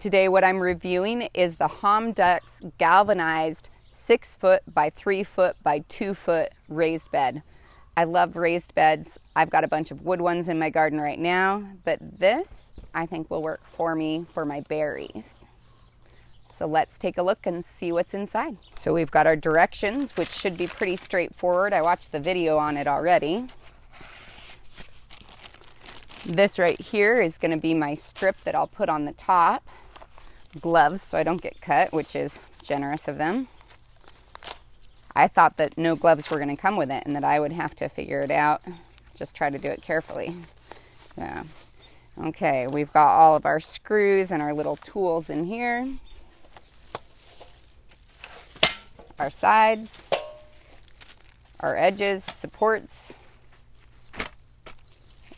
Today what I'm reviewing is the Homdox Galvanized 6 foot by 3 foot by 2 foot raised bed. I love raised beds. I've got a bunch of wood ones in my garden right now, but this I think will work for me for my berries. So let's take a look and see what's inside. So we've got our directions, which should be pretty straightforward. I watched the video on it already. This right here is going to be my strip that I'll put on the top. Gloves so I don't get cut, which is generous of them. I thought that no gloves were going to come with it and that I would have to figure it out. Just try to do it carefully. So, okay, we've got all of our screws and our little tools in here. Our sides, our edges, supports,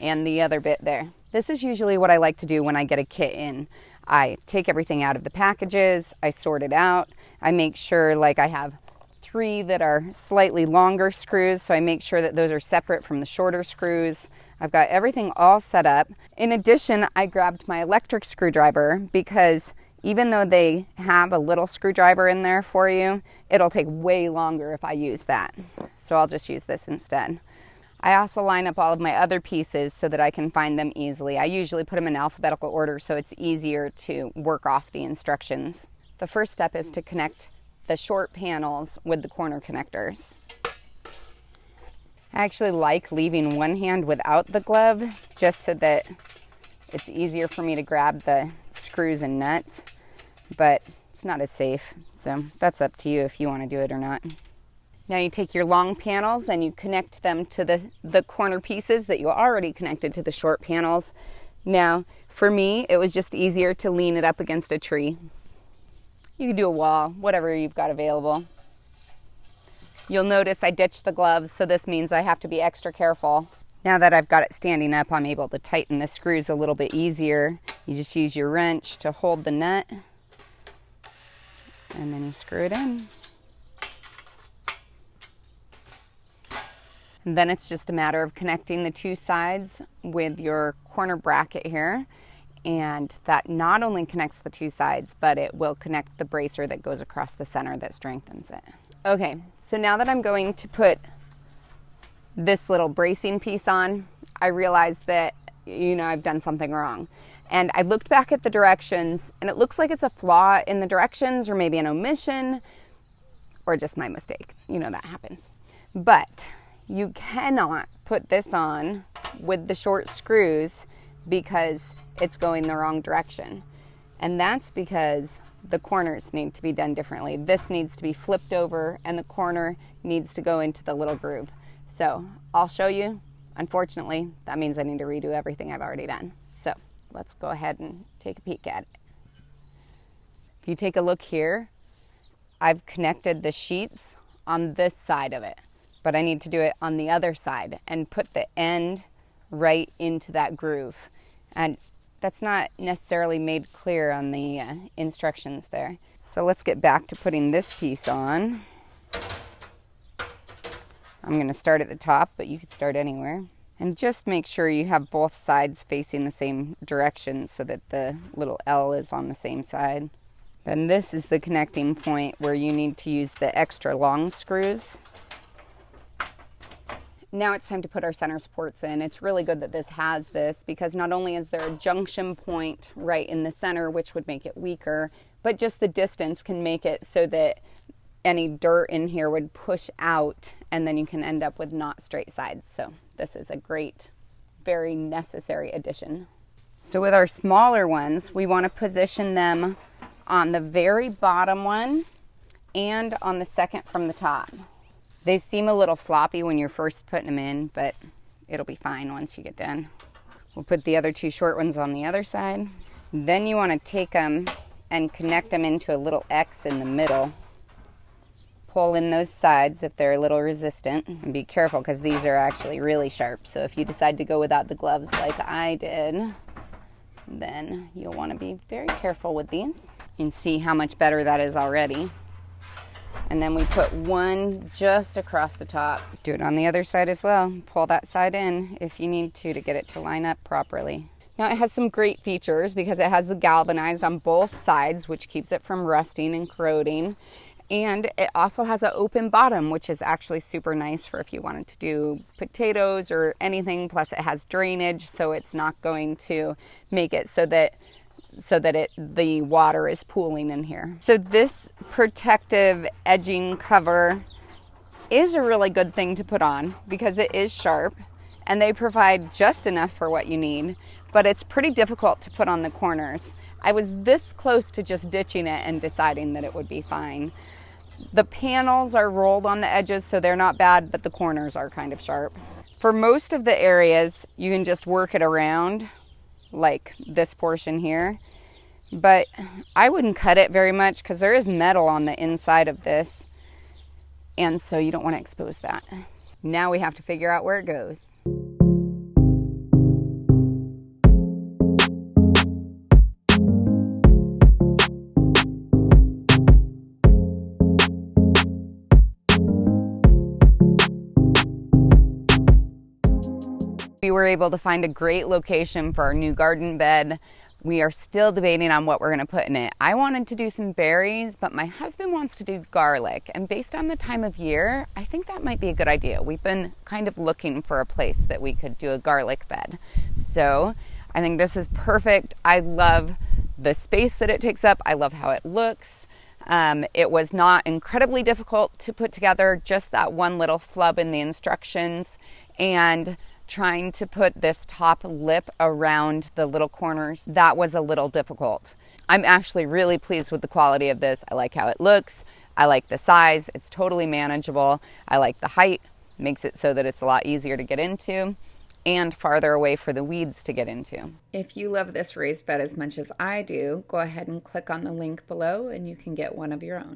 and the other bit there. This is usually what I like to do when I get a kit in. I take everything out of the packages, I sort it out, I make sure like I have 3 that are slightly longer screws, so I make sure that those are separate from the shorter screws. I've got everything all set up. In addition, I grabbed my electric screwdriver because even though they have a little screwdriver in there for you, it'll take way longer if I use that. So I'll just use this instead. I also line up all of my other pieces so that I can find them easily. I usually put them in alphabetical order so it's easier to work off the instructions. The first step is to connect the short panels with the corner connectors. I actually like leaving one hand without the glove just so that it's easier for me to grab the screws and nuts, but it's not as safe. So that's up to you if you want to do it or not. Now you take your long panels and you connect them to the corner pieces that you already connected to the short panels. Now, for me, it was just easier to lean it up against a tree. You can do a wall, whatever you've got available. You'll notice I ditched the gloves, so this means I have to be extra careful. Now that I've got it standing up, I'm able to tighten the screws a little bit easier. You just use your wrench to hold the nut, and then you screw it in. And then it's just a matter of connecting the 2 sides with your corner bracket here. And that not only connects the 2 sides, but it will connect the bracer that goes across the center that strengthens it. Okay, so now that I'm going to put this little bracing piece on, I realized that, I've done something wrong. And I looked back at the directions, and it looks like it's a flaw in the directions, or maybe an omission, or just my mistake. That happens. But you cannot put this on with the short screws because it's going the wrong direction. And that's because the corners need to be done differently. This needs to be flipped over and the corner needs to go into the little groove. So I'll show you. Unfortunately, that means I need to redo everything I've already done. So let's go ahead and take a peek at it. If you take a look here, I've connected the sheets on this side of it, but I need to do it on the other side and put the end right into that groove. And that's not necessarily made clear on the instructions there. So let's get back to putting this piece on. I'm going to start at the top, but you could start anywhere. And just make sure you have both sides facing the same direction so that the little L is on the same side. Then this is the connecting point where you need to use the extra long screws. Now it's time to put our center supports in. It's really good that this has this because not only is there a junction point right in the center, which would make it weaker, but just the distance can make it so that any dirt in here would push out and then you can end up with not straight sides. So this is a great, very necessary addition. So with our smaller ones, we want to position them on the very bottom one and on the second from the top. They seem a little floppy when you're first putting them in, but it'll be fine once you get done. We'll put the other 2 short ones on the other side. Then you want to take them and connect them into a little X in the middle. Pull in those sides if they're a little resistant. And be careful because these are actually really sharp. So if you decide to go without the gloves like I did, then you'll want to be very careful with these. You can see how much better that is already. And then we put one just across the top. Do it on the other side as well. Pull that side in if you need to get it to line up properly. Now it has some great features because it has the galvanized on both sides, which keeps it from rusting and corroding. And it also has an open bottom, which is actually super nice for if you wanted to do potatoes or anything. Plus it has drainage, so it's not going to make it so that the water is pooling in here. So this protective edging cover is a really good thing to put on because it is sharp and they provide just enough for what you need, but it's pretty difficult to put on the corners. I was this close to just ditching it and deciding that it would be fine. The panels are rolled on the edges, so they're not bad, but the corners are kind of sharp. For most of the areas, you can just work it around, like this portion here, but I wouldn't cut it very much because there is metal on the inside of this, and so you don't want to expose that. Now we have to figure out where it goes. We were able to find a great location for our new garden bed. We are still debating on what we're going to put in it. I wanted to do some berries, but my husband wants to do garlic. And based on the time of year, I think that might be a good idea. We've been kind of looking for a place that we could do a garlic bed. So I think this is perfect. I love the space that it takes up. I love how it looks. It was not incredibly difficult to put together, just that one little flub in the instructions. And trying to put this top lip around the little corners, that was a little difficult. I'm actually really pleased with the quality of this. I like how it looks. I like the size. It's totally manageable. I like the height. Makes it so that it's a lot easier to get into and farther away for the weeds to get into. If you love this raised bed as much as I do, go ahead and click on the link below and you can get one of your own.